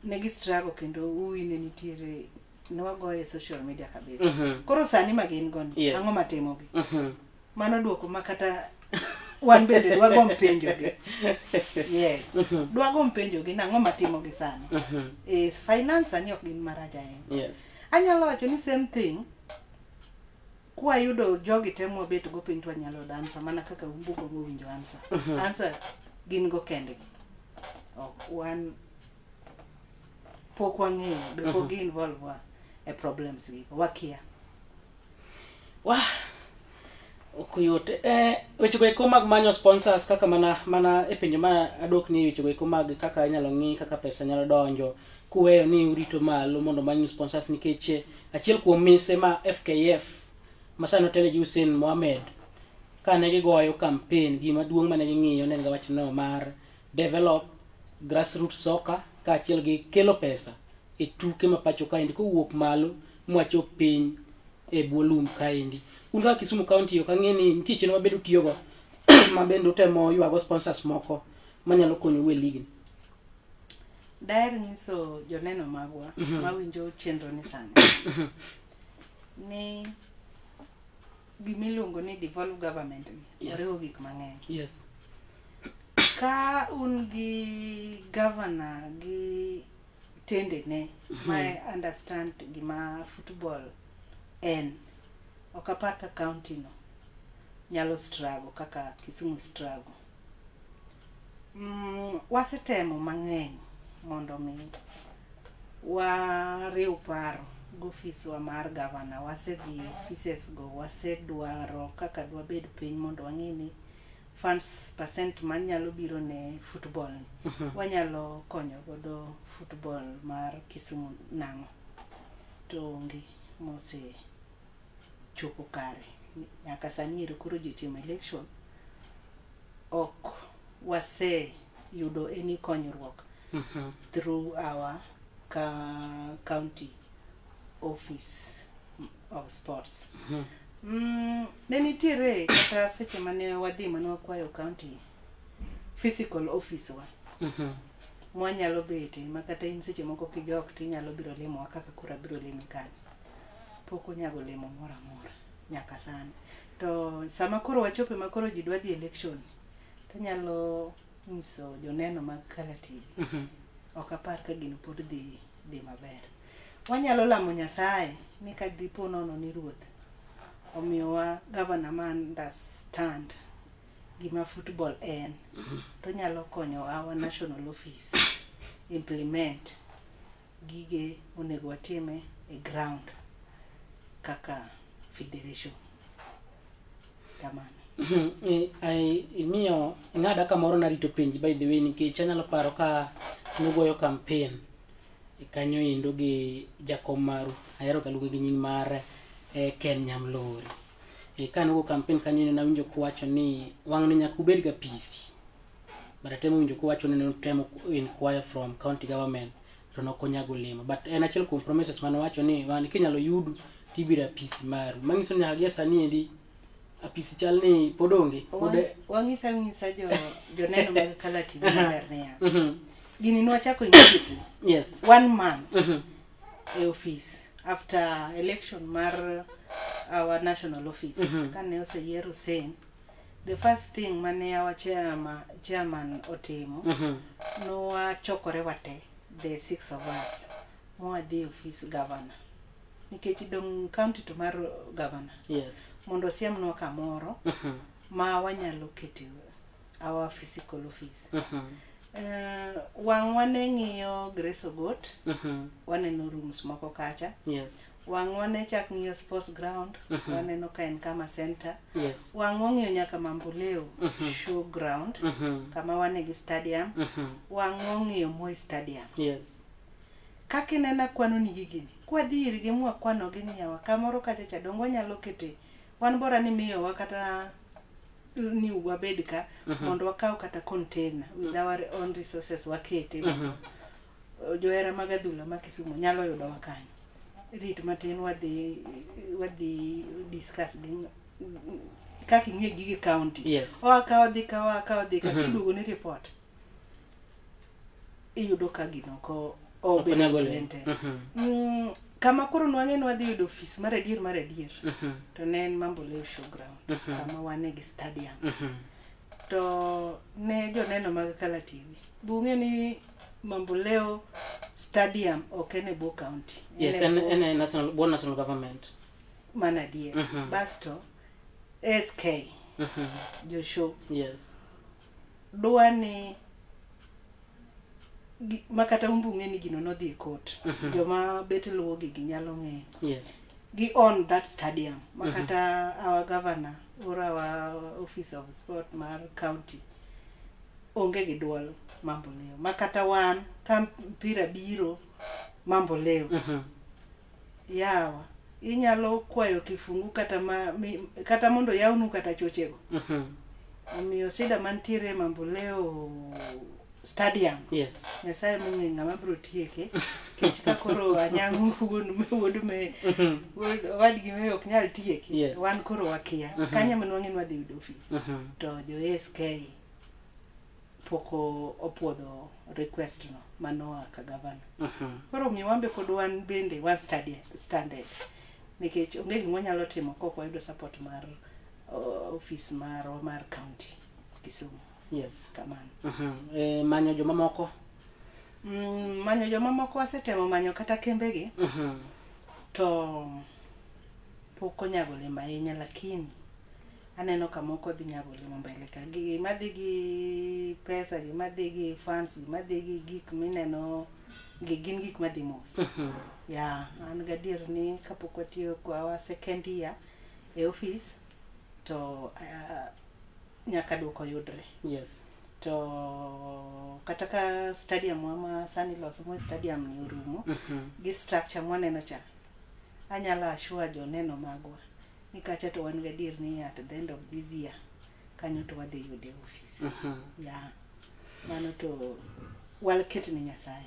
Negi struggle kendo uine nitiere nwagoye social media kabisa. Koro sani magin goni ang'o matimo gi. Mano duoko makata wan bende dwagom penjo gi. Yes. Dwagom penjo gi nang'o matimo gi sani. Finance ani ok gin maraja en. Yes. Anyalo wacho ni same thing kwa yudo jogi temo bet go piny to anyalo dansa mana kaka umbugo go winjo answer. Answer gin go kendgi. One pok wang'eyo be pok gi involve e problems gi wakia. Okuyote weche go eko mag manyo sponsors kaka mana e penjo ma adok ni weche go eko mag kaka inyalo ng'i kaka pesa nyalo donjo kuweyo ni urito malo mondo manyo sponsors nikech achiel kuom mise ma FKF masano tele Hussein Mohamed kane gigoyo campaign gima duong' mane ging'iyo ne gawacho no mar develop grassroots soccer ka achiel gi kelo pesa e tuke ma pacho kaendi kowuok malo mwachop piny e bolum kaendi. Unga Kisumu County yok ang'eni nitie chenro mabedo tiyogo mabendo temo ywago sponsors moko manyalo konyo we ligi. Daer nyiso joneno magwa mawinjo chenro ni sani. Ni gimiluongo ni devolve government oriwo gik mang'eny. Yes. Ka un gi governor gi tende ne my understand gima football en okapar ka county no nyalo struggle kaka Kisumu struggle. Wasetemo mang'eny mondo mi wariw paro gofis wa mar governor wasedhi offices go wasedwaro kaka dwabed piny mondo wang'ini funds percent man nyalo biro ne football wanyalo konyo godo football mar Kisumu nang'o to onge mose chopo kare nyaka sani ero koro jitimo election ok wase yudo any konyruok through our county office of sports. Ne nitiere kata seche mane wadhi mane wakwayo county physical office wa mwanyalo bete makata in seche moko kijok tinyalo biro limo kaka kura biro limi kanyo pok onyago limo mora nyaka sani to sama koro wachope makoro ji dwa dhi election tanyalo nyiso joneno mag Kala TV ok apar ka gino pod dhi maber. Wanyalo lamo Nyasaye ni ka dipo nono ni ruoth omiyowa governor ma understand gima football en to nyalo konyo our national office implement gige onego watime e ground kaka federation. Kamano. Imiyo ng'ada kamoro narito penji by the way nikech anyalo paro ka nugoyo campaign kanyo indo gi jakom maru ahero kalugo gi nying mar Ken Nyamlori kanugo campaign kanyo ne nawinjo kuwacho ni wang' ni nyaka ubed ga PC but temo winjo kuwacho ni temo inquire from county government to nokonyago lemo but en achiel kuom promises mane wacho ni wan kinyalo yudu tibira PC maru mangiso nyaka gi sani endi apisi chal ni podonge wangisa joneno mag Kala TV bernia gini nwachako immediately. Yes, 1 month e office after election mar our national office kane oseyier Hussein the first thing mane our chairman otimo no wachokore wate the 6 of us mwadhi office governor nikech dong county to mar governor Yes. mondo siemnwa kamoro ma wanyalo kete our physical office. Wang'wa ne ng'iyo Grace Ogot, waneno rooms moko kacha. Yes. Wang'wa ne chak ng'iyo sports ground, waneno ka en kama center. Yes. Wang'wa ng'iyo nyaka Mamboleo show ground, kama wane gi stadium. Wang'wa ng'iyo Moi stadium. Yes. Kakinena kwano ni gigi, kwadhi irgi mwa kwano gi niyawa, kamoro kacha cha dongo nyalo kete, wan bora ni miyo wa kata ni wabed ka mondo wakaw kata container with our own resources wakete johera mag adhula ma Kisumu nyalo yudo wakanyo rit matin wadhi discuss gi kaka ing'e gigi county. Yes. Wakaw dhi ka kiduogo ni report iyudo ka gino ko kama koro nwang'e nwadhi yudo office mar adier to ne en Mamboleo showground kama wane gi stadium to ne joneno mag Kala TV bung'e ni Mamboleo stadium ok en e Bo county. Yes, en national government mana adier. Basto SK jo show. Yes. Dwa ni makata umbung'e ni gino nodhi court. Joma bet luwo gi nyalo ng'eyo. Yes. Gi on that stadium makata our governor or our office of sport mar county onge gi duol Mamboleo makata wan ka mpira biro Mamboleo yawa inyalo kwayo kifungu kata mondo yawnu kata chochego omiyo sida mantiere Mamboleo stadium. Yes. Nyasaye mung'e ng'ama bro tieke kech ka koro anyang' wadgi me ok nyal tieke. Yes. Wan koro wakia kanya manwang'e nwadhi yudo office to jo SK poko opuodho request no manoa ka governor. Koro mi wambe pod wan bende wan standard nikech onge gima nyalo timo kok wayudo support mar office mar county Kisumu. Yes. Kamano. Manyo joma moko. Manyo joma moko wasetemo manyo kata kembegi. To poko nyagole mahinya lakini aneno ka moko dhi nyagole mbele ka gima dhi gi pesa, gima dhi gi funds, gima dhi gi gik mineno gin gik madhi mos. Ya, an gadier ni kapok watiyo kwa second year e office to nyaka duoko yudre. Yes. To kata ka stadium ma sani loso mo stadium ni orumo gi structure mwaneno cha anyala assure joneno magwa ni kacha to wan gadier ni at the end of this year kanyo to wadhi yude office. Ya mano to walket ni Nyasaye.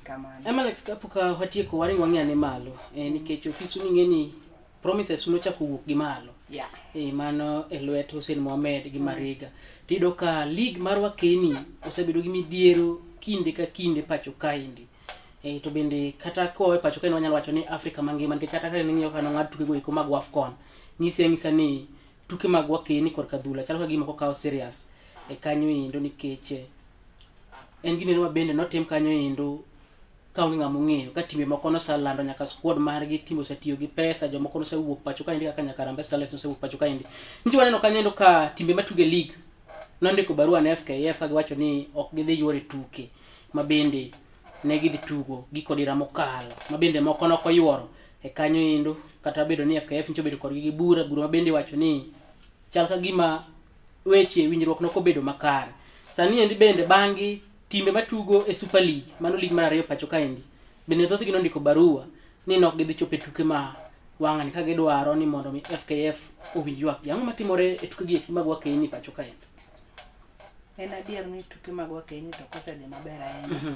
Kamano. Alex kapuka watieko wari wang'ane malo nikech office ni ng'eni promises no chako wuok gi malo. Yeah. Mano elwet Hussein Mohamed gi Mariga. Tido ka league mar wakeni osebedo gi midhiero kinde ka kinde pacho kaindi. To bende kata ko pacho kaindi wanyalo wacho ni Afrika mangima nikech kata ka ng'iyo kana ng'ad tuke go iko mag AFCON. Ng'isa ni tuke mag wakeni korka dhula chalo ka gima kokao serious kanyo indo nikech en gine ma bende notim kanyo indo kaungi ng'amo ng'eyo ka timbe moko nosalando nyaka squad margi timbe osetiyo gi pesa jomoko nosewuok pacho kaindi kaka nyaka Harambee Stars nosewuok pacho kaindi. Nicho waneno kanyo ka timbe matuge league nondiko barua na FKF ka giwacho ni ok gidhi yore tuke ma bende ne gidhi tugo giko dira mokalo ma bende moko nokoyuoro kanyo indo kata bedo ni FKF nicho bedo korgi gi bura ma bende wacho ni chal ka gima weche winjruok nokobedo makare. Sani endi bende bangi timbe matugo e Super League mano league mar ariyo pacho kaindi bende thothgi nondiko barua ni nok gidhi chope tuke ma wang'ani ka gidwaro ni mondo mi FKF owinj ywak ang'o matimore e tuke gi mag wakeni pacho kaindi. En adier ni tuke mag wakeni to kosedhi maber ahinya.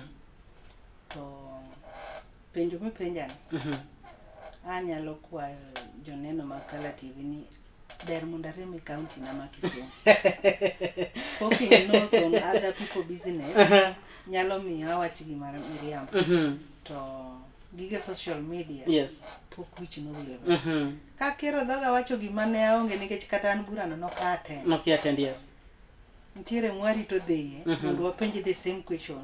To penjo mipenjani anyalo kwayo joneno mag Kala TV ni der mondo arem county na ma Kisumu. Poking nose on other people business nyalo miyo awach gima miriambo. To gige social media. Yes. Pok wich no wile. Ka kero dhoga wacho gima ne aonge nikech kata an burano nokate. Nokiatend yes. Ntiere mwari to dhiye mondo wapenj the same question.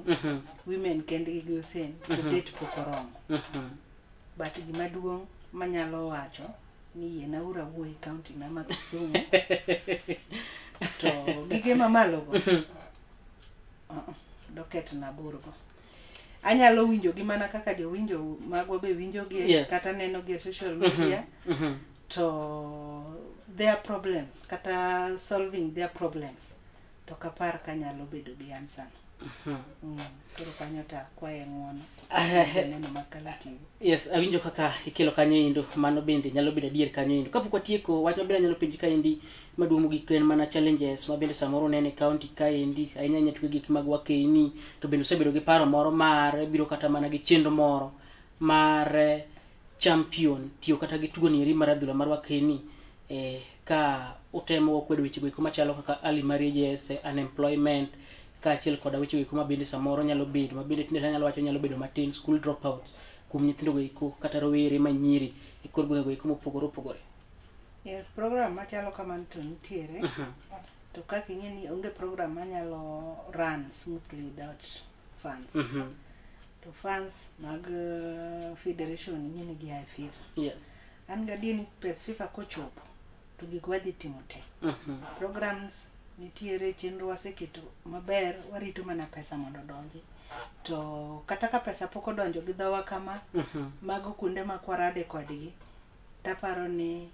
Women kendgi gi Hussein to date pok oromo. But gima duong' manyalo wacho ni yena ura wuoyi county na ma Kisumu to gige mamalo go doket na burgo anyalo winjo gi mana kaka jowinjo magwa be winjo gi kata neno gi social media to their problems kata solving their problems to kapar kanyalo bedo gi answer koro kanyo ta kwaye ng'uono neno makala TV. Yes, awinjo kaka ikelo kanyo indo mano bende nyalo bedo adier kanyo indo. Kapok watieko wach maber nyalo penji ka indi maduomo gi ken mana challenges ma bende samoro nene county ka indi ahinya nyatuke gik mag wakeni to bende osebedo gi paro moro mar biro kata mana gi chenro moro mar champion tiyo kata gi tugo ni mar adhula mar wakeni ka utemo kwedo weche go machalo kaka early marriages, unemployment ka achiel koda weche go bende samoro nyalo bedo mabende tinde nyalo wacho nyalo bedo matin school dropouts kuom nyithindo go kata rowere manyiri e kor gwenge go mopogore opogore. Yes, program machalo kamano to nitiere to kaka ing'eni onge program manyalo run smoothly without funds. To funds mag federation ing'eni gi FIFA. Yes. An gadi ni pes FIFA kochopo to gik wadhi timo te. Programs nitiere chenro waseketo maber, warito mana pesa mondo donji. To kata ka pesa pok odonjo gi dhawa kama mago kuonde ma kwarade kodgi taparo ni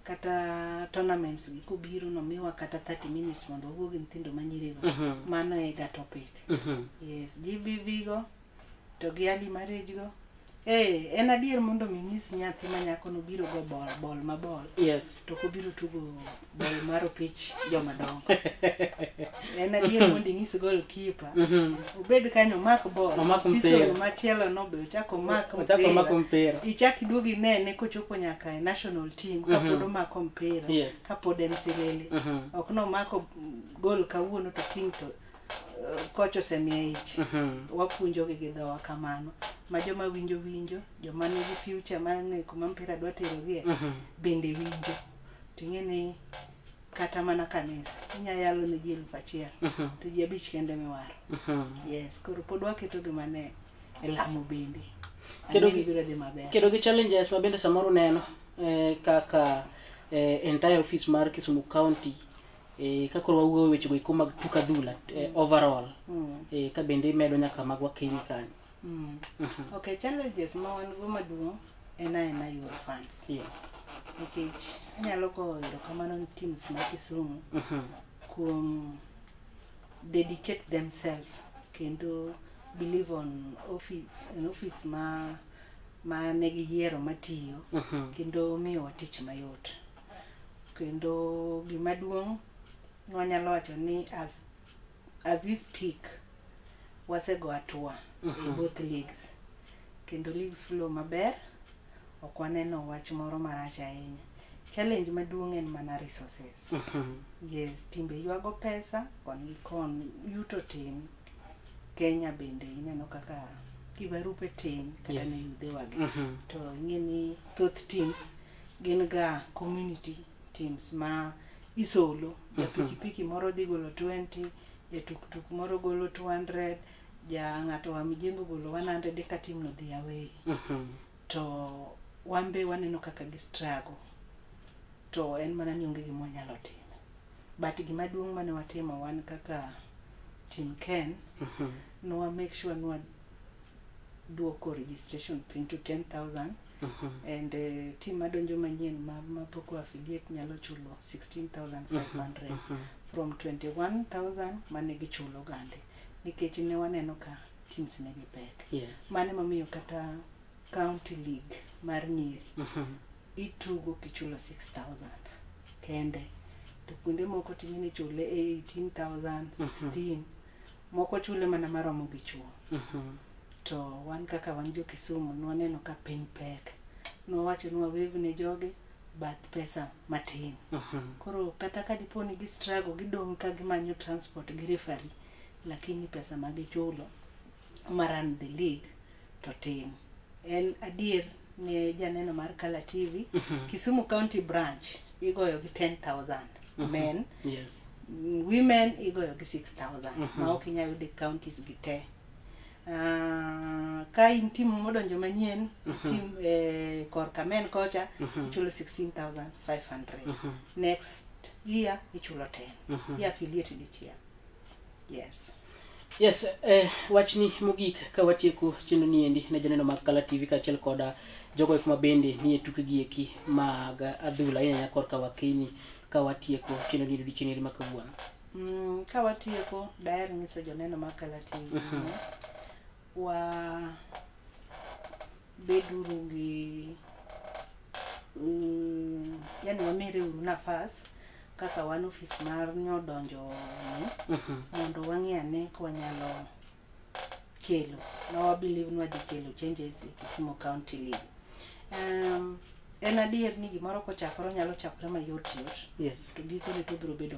kata tournaments gi kubiro no miwa kata 30 minutes mondo wuo gi nyithindo manyiri go mano e ga topic. Yes, GBV go to gi early marriage go en adier mondo minyis nyathi manyako no biro go bol mabol. Yes. To ko biro tugo bol mar opich joma dongo. En adier mondo inyis goalkeeper obed kanyo mak bol siso machielo no be ochako mak mpira ichak iduogi nene kochopo nyaka e national team kapod omako mpira kapod en silele ok no mako gol kawuono to king to kocho semiye ich wapunjo gi dhawa kamano ma joma winjo joma nigi future mane kuma mpira dwa tero gie bende winjo ting'eni kata mana kanisa inya yalo ne ji 1,000 to ji 5 kende miwaro. Yes, koro pod waketo gi mane e lamo bende kedo gi challenges ma bende samoro neno kaka entire office mar Kisumu County kako wawuoyo weche go mag tuka adhula overall ka bende medo nyaka mag wakeni kanyo. Okay, challenges ma wan go maduong' en your funds. Yes. Nikech anyalo go kamano ni teams ma Kisumu kuom dedicate themselves kendo believe on office ma negi yiero matiyo kendo miyo tich mayot. Kendo gimaduong' wanyalo wacho ni as we speak wasego atua in both leagues kendo leagues flow maber ok waneno wach moro marach ahinya. Challenge maduong' en mana resources. Yes, timbe yuago pesa kon yuto tin Kenya bende ineno kaka kibarupe tin kata ne yudhe wagi to ing'eni thoth teams gin ga community teams ma isolo ja pikipiki moro dhi golo 20, ja tuk moro golo 200, ja ng'ato wa mijengo golo 100 ka team no dhi away. To wambe waneno kaka gi struggle to en mana ni onge gimo nyalo timo. But gima duong' mane watimo wan kaka team Ken no wa make sure no duoko registration pin to 10,000 and team madonjo manyien ma poko affiliate nyalo chulo 16,500 from 21,000 mane gichulo gande nikech ne waneno ka teams ne gi pek. Yes. Mane mamiyo kata county league mar nyiri itugo kichulo 6,000 kende to kuonde moko ting'eni chule 18,000 16 moko chule mana maromo gi chuo. To wan kaka wan jo Kisumu nwaneno ka piny pek no wacho nwa wave ne joge bath pesa matin. Koro kata ka diponi gi struggle gidong' ka gimanyo transport gi referee lakini pesa ma gichulo maran the league to tin. En adier ne janeno mar Kala TV Kisumu County branch igoyo gi 10,000 men. Yes. Women igoyo gi 6,000 ma ok inya yude counties gi te. Ka in tim modonjo manyien, tim korka men kocha, ichulo 16,500. Next year, ichulo 10. Yeah, affiliate dichiel. Yes. Yes, wachni mogik ka watieko chenro ni endi ne joneno mag Kala TV kaachiel koda jogo kuma bende nie tuke gi eki mag adhula inyanya korka wakini ka watieko chenro ni di chenro makawuono. Ka watieko daher nyiso joneno mag Kala TV wa beduru gi yani wamire uru nafas kaka wan office mar nyodonjo ni mondo wang'iyane kwa nyalo kelo no I believe no kelo changes e Kisumu County League. En adier ni gimoro kochakore nyalo chakore mayot. Yes. To giko ne to biro bedo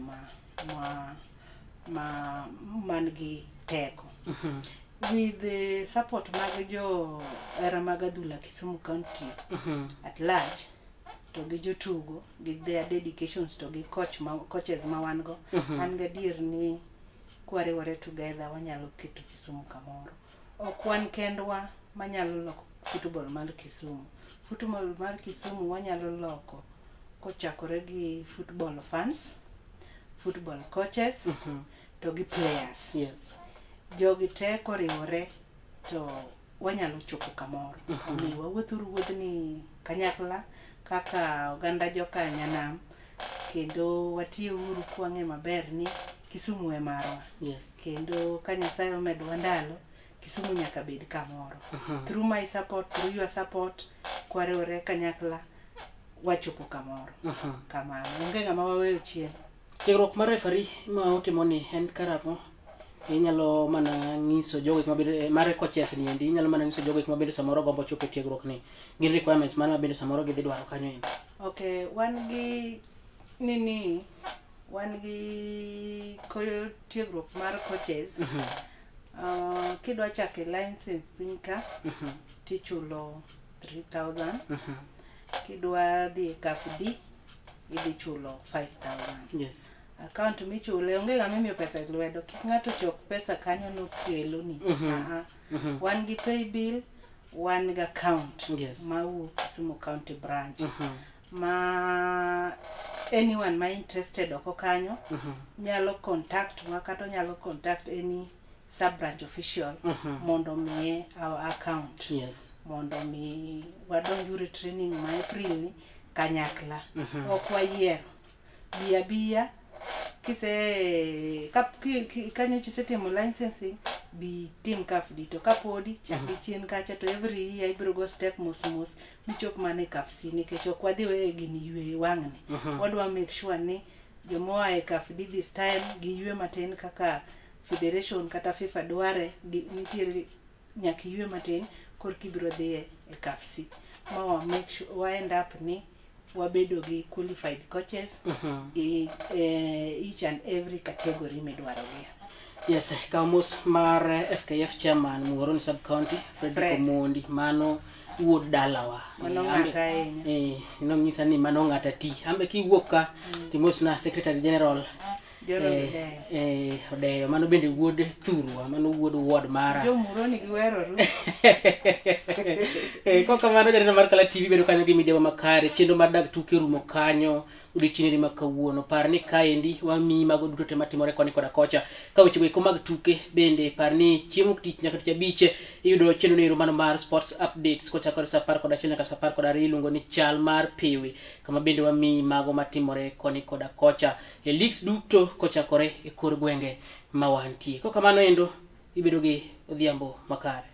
man gi teko. With the support mag jo era mag adhula Kisumu County at large, to gi jotugo with their dedications to gi coaches ma wan go, an gadier ni kwariwore together wanyalo keto Kisumu kamoro. Ok wan kendwa manyalo loko football mar Kisumu. Football mar Kisumu wanyalo loko kochakore gi football fans, football coaches, to gi players. Yes. Jogi te koriwore to wanyalo chopo kamoro. Ni wawuothuru wuodhni kanyakla kaka oganda joka Nyanam, kendo watiyo uru kwang'e maber ni Kisumu e marwa. Yes. Kendo ka Nyasaye omedwa ndalo, Kisumu nyaka bed kamoro. Through my support, through your support, kwariwore kanyakla wachopo kamoro. Kamano onge ng'ama waweyo chien. Tiegruok mar referee ma otimoni en karang'o? Inyalo mana nyiso jogo kuma bende mare coaches ni endi, inyalo mana nyiso jogo kuma bende samoro gombo chopo tiegruok ni. Gin requirements mana bende samoro gidhi dwaro kanyo endi. Okay, wan gi koyo tiegruok mar coaches. Kidwa chake license pinka tichulo 3,000. Kidwa dhi kafdi idhi chulo 5,000. Yes. Account michule onge ga mimiyo pesa e lwedo, kik ng'ato chok pesa kanyo no kelo ni. Wan gi pay bill, wan gi account. Yes. Ma wuok Kisumu County branch. Ma anyone ma interested oko kanyo nyalo contact wa kata nyalo contact any sub branch official mondo miye our account. Yes. Mondo mi wadonjure training ma April ni kanyakla. Ok wayiero. Biya kise kanyo chisetimo licensing bi tim kafdi to kapodi chaki chien kacha to every year ibiro go step mos michop mane kafsi nikech ok wadhi we gini ywe wang'ni. Wadwa make sure ni jomoa e kafdi this time gi ywe matin kaka federation kata FIFA dware nitiere nyaki ywe matin korki biro dhi e kafsi. Ma wa make sure wa end up ni wabedo gi qualified coaches each and every category midwaro gi. Yes, Kamus mar FKF chairman Muhoroni sub county Fredrick Omondi mano wuod dalawa. Mano ng'ata enya. No ng'isa ni mano ng'ata ti. Ambe kiwuok ka timos na secretary general Odeyo mano bende wuod thurwa, mano wuod ward mara. Jo Muhoroni giweroru. Koka mano janeno mar Kala TV bedo kanyo gi midewa makare, chenro mar dag tuke rumo kanyo odiochieng'ni ma kawuono. Par ni kaendi wamiyi mago duto te matimore koni koda kocha. Ka weche go eko mag tuke bende par ni chieng' tich nyaka tich abich iyudo chenro no mano mar sports updates kochakore sa 10 nyaka sa 12 iluongo ni chal mar pewe, kama bende wamiyi mago matimore koni koda kocha e leagues duto kochakore e kor gwenge ma wantie. Koka mano endo ibedo gi odhiambo makare.